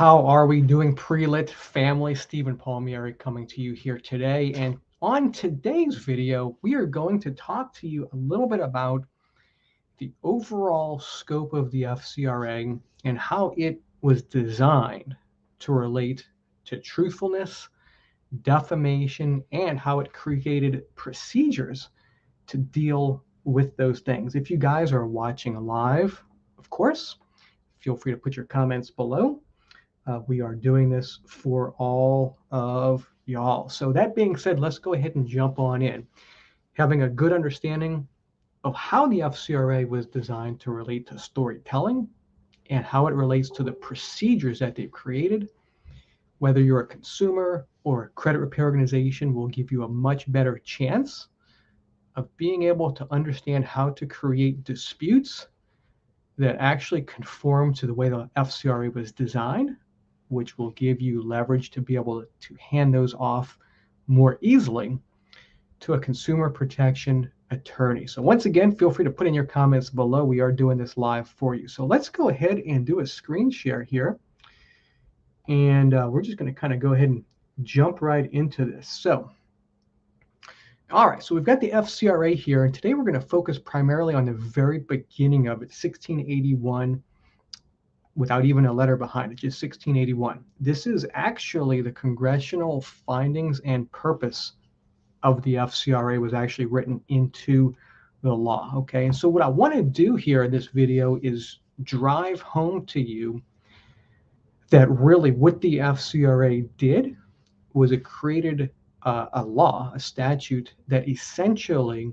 How are we doing, pre-lit family? Stephen Palmieri coming to you here today. And on today's video, we are going to talk to you a little bit about the overall scope of the FCRA and how it was designed to relate to truthfulness, defamation, and how it created procedures to deal with those things. If you guys are watching live, of course, feel free to put your comments below. We are doing this for all of y'all. So that being said, let's go ahead and jump on in. Having a good understanding of how the FCRA was designed to relate to storytelling and how it relates to the procedures that they've created, whether you're a consumer or a credit repair organization, will give you a much better chance of being able to understand how to create disputes that actually conform to the way the FCRA was designed, which will give you leverage to be able to hand those off more easily to a consumer protection attorney. So once again, feel free to put in your comments below. We are doing this live for you. So let's go ahead and do a screen share here. And we're just going to kind of go ahead and jump right into this. So, all right, so we've got the FCRA here, and today we're going to focus primarily on the very beginning of it, 1681, without even a letter behind it, just 1681. This is actually the congressional findings and purpose of the FCRA was actually written into the law, okay? And so what I want to do here in this video is drive home to you that really what the FCRA did was it created a law, a statute that essentially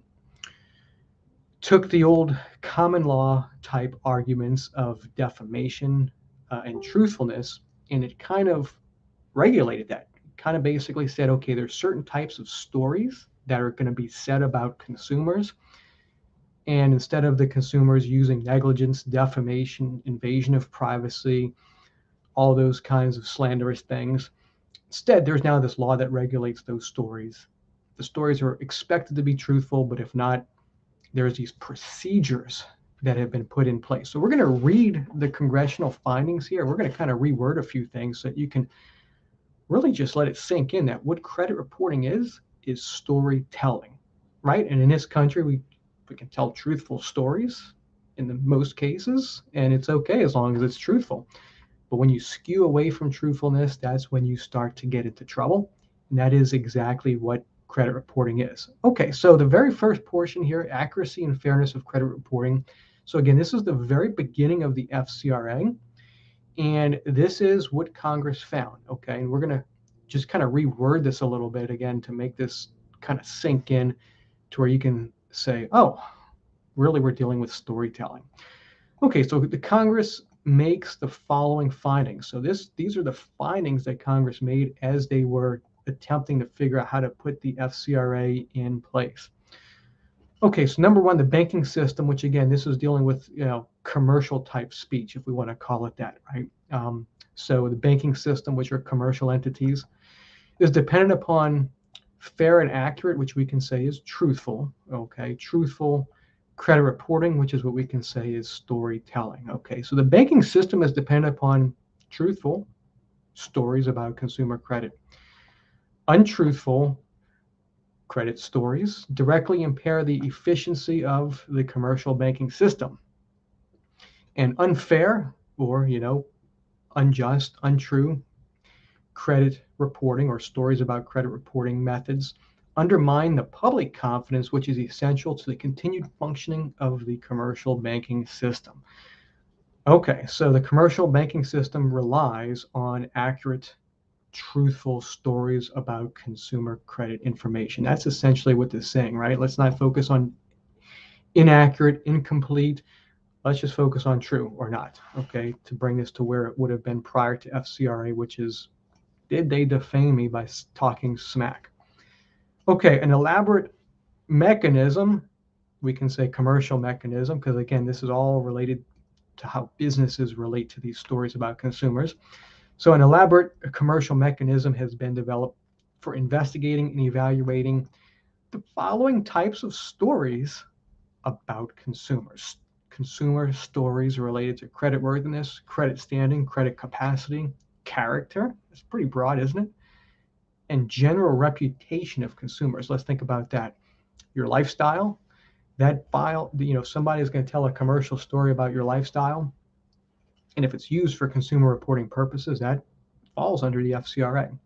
took the old common law type arguments of defamation and truthfulness, and it kind of regulated that. Kind of basically said, okay, there's certain types of stories that are going to be said about consumers, and instead of the consumers using negligence, defamation, invasion of privacy, all those kinds of slanderous things, instead there's now this law that regulates those stories. The stories are expected to be truthful, but if not, there's these procedures that have been put in place. So we're going to read the congressional findings here. We're going to kind of reword a few things so that you can really just let it sink in that what credit reporting is storytelling, right? And in this country, we can tell truthful stories in the most cases, and it's okay as long as it's truthful. But when you skew away from truthfulness, that's when you start to get into trouble. And that is exactly what credit reporting is. Okay, so the very first portion here, accuracy and fairness of credit reporting. So again, this is the very beginning of the FCRA, and this is what Congress found, okay? And we're gonna just kind of reword this a little bit again to make this kind of sink in to where you can say, oh, really we're dealing with storytelling. Okay, so the Congress makes the following findings. So these are the findings that Congress made as they were attempting to figure out how to put the FCRA in place. Okay, so number one, the banking system, which again, this is dealing with commercial type speech, if we want to call it that, right? So the banking system, which are commercial entities, is dependent upon fair and accurate, which we can say is truthful, okay? Truthful credit reporting, which is what we can say is storytelling, okay? So the banking system is dependent upon truthful stories about consumer credit. Untruthful credit stories directly impair the efficiency of the commercial banking system. And unfair or, unjust, untrue credit reporting or stories about credit reporting methods undermine the public confidence, which is essential to the continued functioning of the commercial banking system. Okay, so the commercial banking system relies on accurate, truthful stories about consumer credit information. That's essentially what this is saying, right? Let's not focus on inaccurate, incomplete. Let's just focus on true or not, okay, to bring this to where it would have been prior to FCRA, which is, did they defame me by talking smack? Okay, an elaborate mechanism, we can say commercial mechanism, because again, this is all related to how businesses relate to these stories about consumers. So an elaborate commercial mechanism has been developed for investigating and evaluating the following types of stories about consumers. Consumer stories related to creditworthiness, credit standing, credit capacity, character. It's pretty broad, isn't it? And general reputation of consumers. Let's think about that. Your lifestyle, that file, somebody is going to tell a commercial story about your lifestyle. And if it's used for consumer reporting purposes, that falls under the FCRA.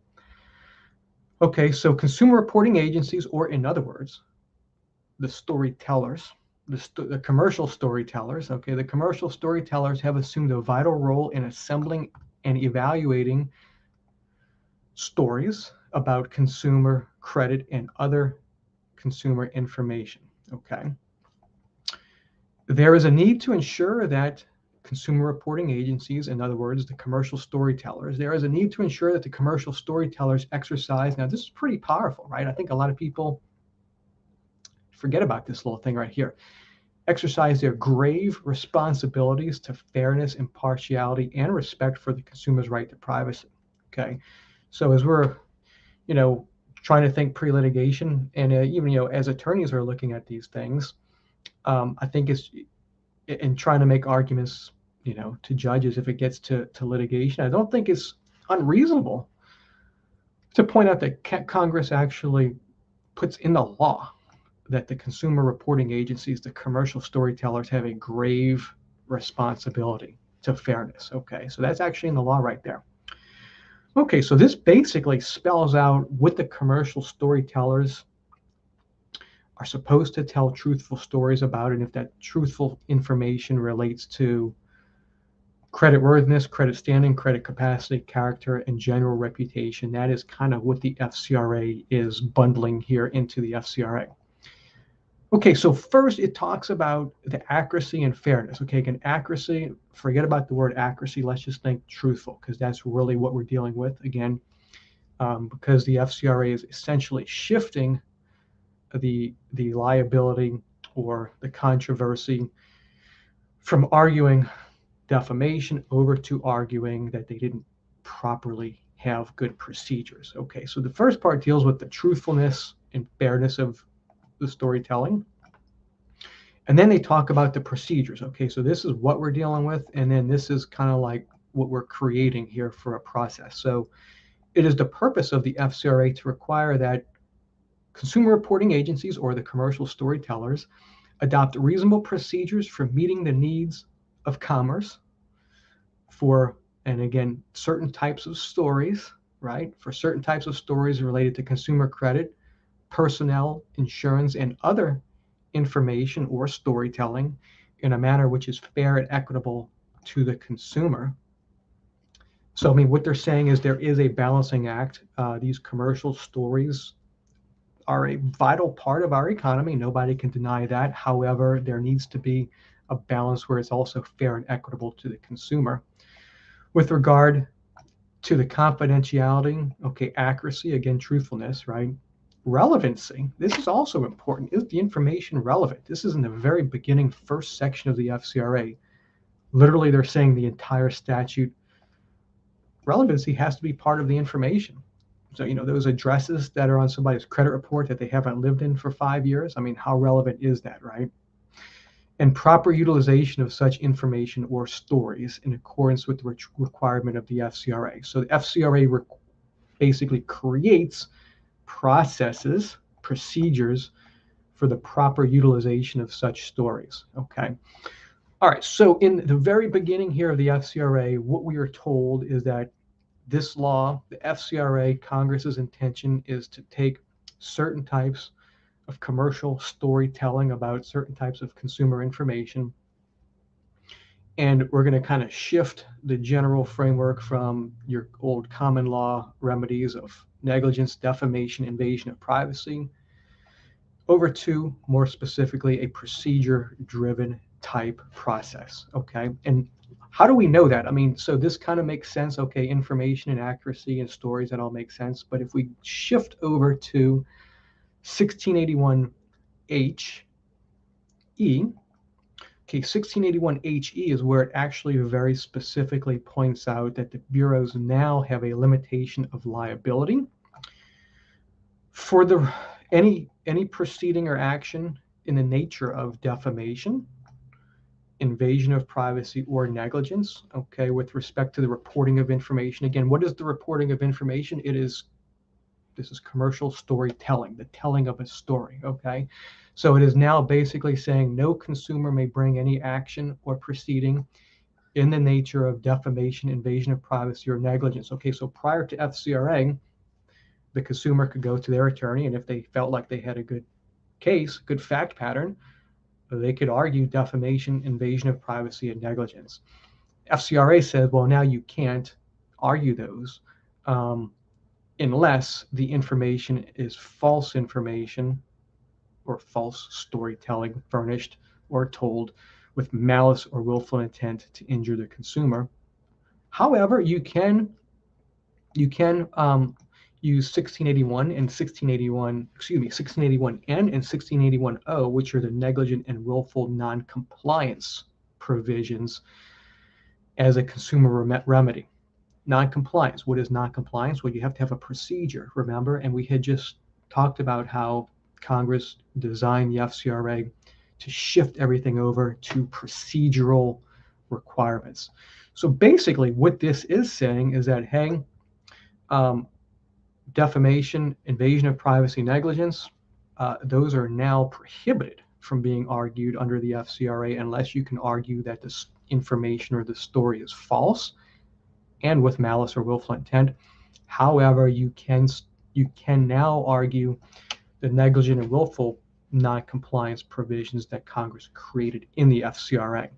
Okay, so consumer reporting agencies, or in other words, the storytellers, the commercial storytellers, okay, the commercial storytellers have assumed a vital role in assembling and evaluating stories about consumer credit and other consumer information, okay? There is a need to ensure that consumer reporting agencies, in other words, the commercial storytellers, there is a need to ensure that the commercial storytellers exercise, now this is pretty powerful, right? I think a lot of people forget about this little thing right here. Exercise their grave responsibilities to fairness, impartiality, and respect for the consumer's right to privacy, okay? So as we're, trying to think pre-litigation, and even, as attorneys are looking at these things, I think it's in trying to make arguments, to judges if it gets to litigation. I don't think it's unreasonable to point out that Congress actually puts in the law that the consumer reporting agencies, the commercial storytellers, have a grave responsibility to fairness. Okay, so that's actually in the law right there. Okay, so this basically spells out what the commercial storytellers are supposed to tell truthful stories about, and if that truthful information relates to creditworthiness, credit standing, credit capacity, character, and general reputation. That is kind of what the FCRA is bundling here into the FCRA. Okay, so first it talks about the accuracy and fairness. Okay, again, accuracy, forget about the word accuracy. Let's just think truthful, because that's really what we're dealing with. Again, because the FCRA is essentially shifting the liability or the controversy from arguing defamation over to arguing that they didn't properly have good procedures. Okay, so the first part deals with the truthfulness and fairness of the storytelling. And then they talk about the procedures. Okay, so this is what we're dealing with, and then this is kind of like what we're creating here for a process. So it is the purpose of the FCRA to require that consumer reporting agencies, or the commercial storytellers, adopt reasonable procedures for meeting the needs of commerce for, and again, certain types of stories, right? For certain types of stories related to consumer credit, personnel, insurance, and other information or storytelling in a manner which is fair and equitable to the consumer. So, I mean, what they're saying is there is a balancing act. These commercial stories are a vital part of our economy. Nobody can deny that. However, there needs to be a balance where it's also fair and equitable to the consumer. With regard to the confidentiality, okay, accuracy, again, truthfulness, right? Relevancy, this is also important. Is the information relevant? This is in the very beginning, first section of the FCRA. Literally, they're saying the entire statute, relevancy has to be part of the information. So, those addresses that are on somebody's credit report that they haven't lived in for 5 years, I mean, how relevant is that, right? And proper utilization of such information or stories in accordance with the requirement of the FCRA. So the FCRA basically creates processes, procedures for the proper utilization of such stories, okay? All right, so in the very beginning here of the FCRA, what we are told is that this law, the FCRA, Congress's intention is to take certain types of commercial storytelling about certain types of consumer information, and we're going to kind of shift the general framework from your old common law remedies of negligence, defamation, invasion of privacy, over to more specifically a procedure-driven type process, okay? And how do we know that? I mean, so this kind of makes sense, okay, information and accuracy and stories, that all makes sense. But if we shift over to 1681HE, okay, 1681HE is where it actually very specifically points out that the bureaus now have a limitation of liability for any proceeding or action in the nature of defamation, invasion of privacy or negligence, okay, with respect to the reporting of information. Again, what is the reporting of information? This is commercial storytelling, the telling of a story, okay? So it is now basically saying no consumer may bring any action or proceeding in the nature of defamation, invasion of privacy, or negligence. Okay, so prior to FCRA, the consumer could go to their attorney, and if they felt like they had a good case, good fact pattern, they could argue defamation, invasion of privacy, and negligence. FCRA said, well, now you can't argue those unless the information is false information or false storytelling furnished or told with malice or willful intent to injure the consumer. However, you can use 1681 and 1681N and 1681O, which are the negligent and willful non-compliance provisions, as a consumer remedy. Non-compliance. What is non-compliance? Well, you have to have a procedure, remember? And we had just talked about how Congress designed the FCRA to shift everything over to procedural requirements. So basically what this is saying is that, hey, defamation, invasion of privacy, negligence, those are now prohibited from being argued under the FCRA unless you can argue that this information or the story is false and with malice or willful intent. However, you can now argue the negligent and willful non-compliance provisions that Congress created in the FCRA.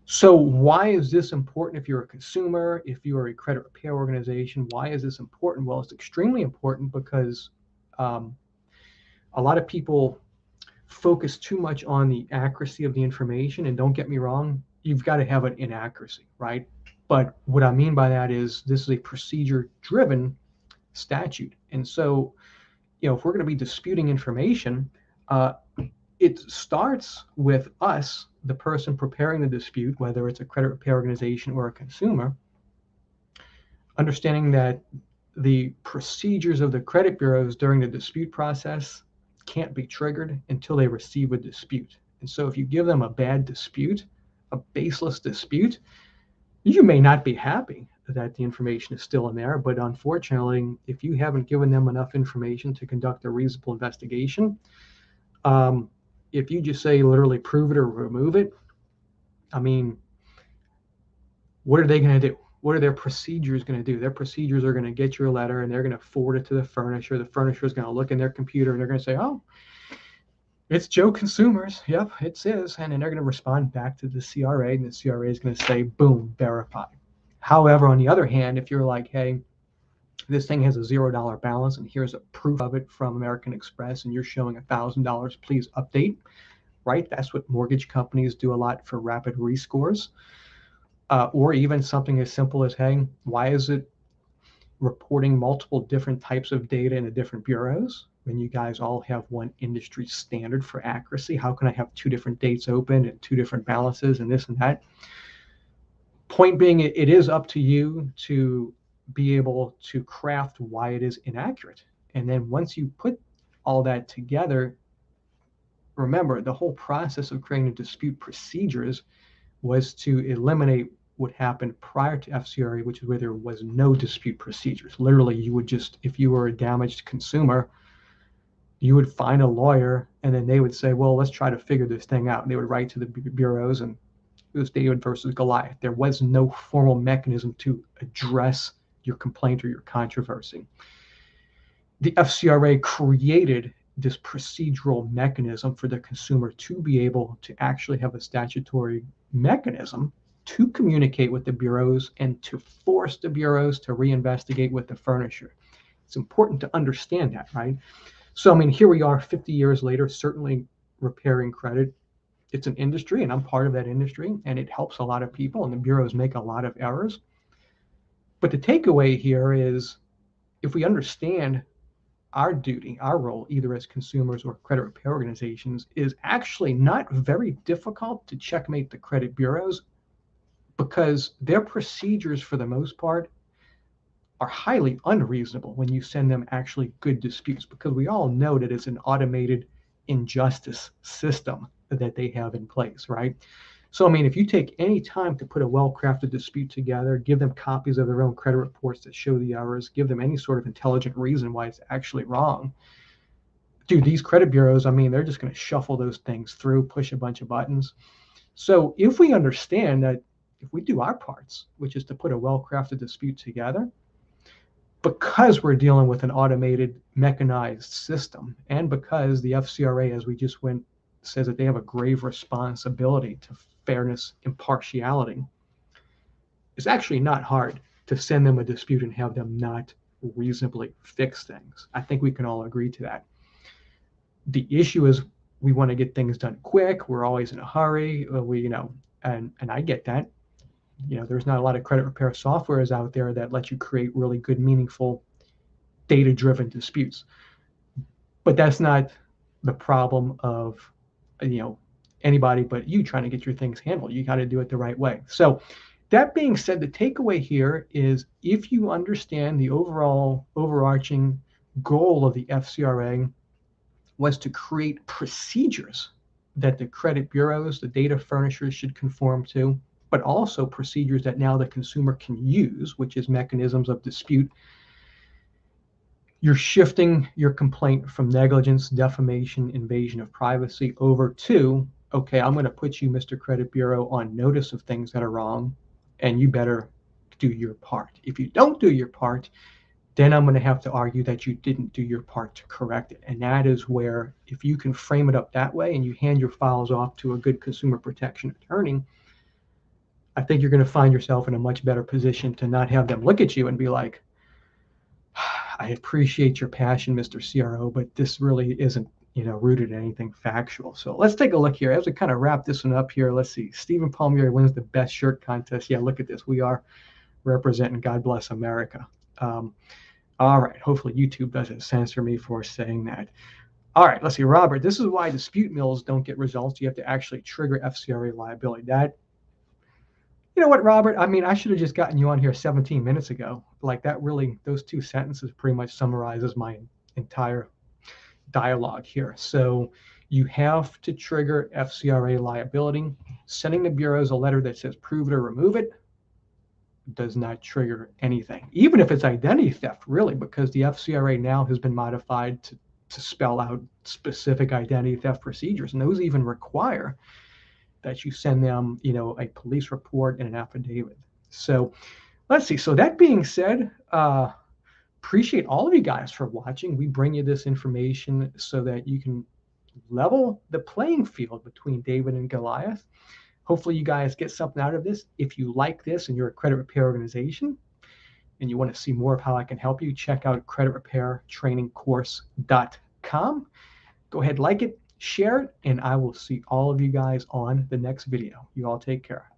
So why is this important if you're a consumer, if you are a credit repair organization? Why is this important? Well, it's extremely important because a lot of people focus too much on the accuracy of the information. And don't get me wrong, you've got to have an inaccuracy, right? But what I mean by that is this is a procedure-driven statute. And so, if we're going to be disputing information, it starts with us, the person preparing the dispute, whether it's a credit repair organization or a consumer, understanding that the procedures of the credit bureaus during the dispute process can't be triggered until they receive a dispute. And so if you give them a bad dispute, a baseless dispute, you may not be happy that the information is still in there, but unfortunately, if you haven't given them enough information to conduct a reasonable investigation, if you just say literally prove it or remove it, I mean, what are they going to do? What are their procedures going to do? Their procedures are going to get your letter and they're going to forward it to the furnisher. The furnisher is going to look in their computer and they're going to say, oh, it's Joe Consumers. Yep, it is. And then they're going to respond back to the CRA, and the CRA is going to say, boom, verified. However, on the other hand, if you're like, hey, this thing has a $0 balance and here's a proof of it from American Express and you're showing $1,000, please update, right? That's what mortgage companies do a lot for rapid rescores. Or even something as simple as, hey, why is it reporting multiple different types of data in the different bureaus when you guys all have one industry standard for accuracy? How can I have two different dates open and two different balances and this and that? Point being, it is up to you to be able to craft why it is inaccurate. And then once you put all that together, remember, the whole process of creating dispute procedures was to eliminate what happened prior to FCRA, which is where there was no dispute procedures. Literally, you would just, if you were a damaged consumer, you would find a lawyer and then they would say, well, let's try to figure this thing out. And they would write to the bureaus, and it was David versus Goliath. There was no formal mechanism to address your complaint or your controversy. The FCRA created this procedural mechanism for the consumer to be able to actually have a statutory mechanism to communicate with the bureaus and to force the bureaus to reinvestigate with the furnisher. It's important to understand that, right? So, I mean, here we are 50 years later, certainly repairing credit. It's an industry, and I'm part of that industry, and it helps a lot of people, and the bureaus make a lot of errors. But the takeaway here is, if we understand our duty, our role, either as consumers or credit repair organizations, is actually not very difficult to checkmate the credit bureaus, because their procedures, for the most part, are highly unreasonable when you send them actually good disputes, because we all know that it's an automated injustice system that they have in place, right? So, I mean, if you take any time to put a well-crafted dispute together, give them copies of their own credit reports that show the errors, give them any sort of intelligent reason why it's actually wrong, dude, these credit bureaus, I mean, they're just going to shuffle those things through, push a bunch of buttons. So if we understand that if we do our parts, which is to put a well-crafted dispute together, because we're dealing with an automated, mechanized system, and because the FCRA, as we just went, says that they have a grave responsibility to fairness, impartiality, it's actually not hard to send them a dispute and have them not reasonably fix things. I think we can all agree to that. The issue is we want to get things done quick. We're always in a hurry. And I get that. There's not a lot of credit repair softwares out there that let you create really good, meaningful, data-driven disputes. But that's not the problem of, anybody but you trying to get your things handled. You got to do it the right way. So that being said, the takeaway here is if you understand the overarching goal of the FCRA was to create procedures that the credit bureaus, the data furnishers should conform to, but also procedures that now the consumer can use, which is mechanisms of dispute. You're shifting your complaint from negligence, defamation, invasion of privacy over to, okay, I'm going to put you, Mr. Credit Bureau, on notice of things that are wrong, and you better do your part. If you don't do your part, then I'm going to have to argue that you didn't do your part to correct it. And that is where, if you can frame it up that way and you hand your files off to a good consumer protection attorney, I think you're going to find yourself in a much better position to not have them look at you and be like, I appreciate your passion, Mr. CRO, but this really isn't, rooted in anything factual. So let's take a look here. As we kind of wrap this one up here, let's see. Stephen Palmieri wins the best shirt contest. Yeah, look at this. We are representing God Bless America. All right, hopefully YouTube doesn't censor me for saying that. All right, let's see, Robert, this is why dispute mills don't get results. You have to actually trigger FCRA liability. That, you know what, Robert, I mean, I should have just gotten you on here 17 minutes ago. Like that really, those two sentences pretty much summarizes my entire dialogue here. So you have to trigger FCRA liability. Sending the bureaus a letter that says prove it or remove it does not trigger anything, even if it's identity theft, really, because the FCRA now has been modified to spell out specific identity theft procedures, and those even require that you send them, a police report and an affidavit. So let's see. So that being said, appreciate all of you guys for watching. We bring you this information so that you can level the playing field between David and Goliath. Hopefully you guys get something out of this. If you like this and you're a credit repair organization and you want to see more of how I can help you, check out creditrepairtrainingcourse.com. Go ahead, like it, share it, and I will see all of you guys on the next video. You all take care.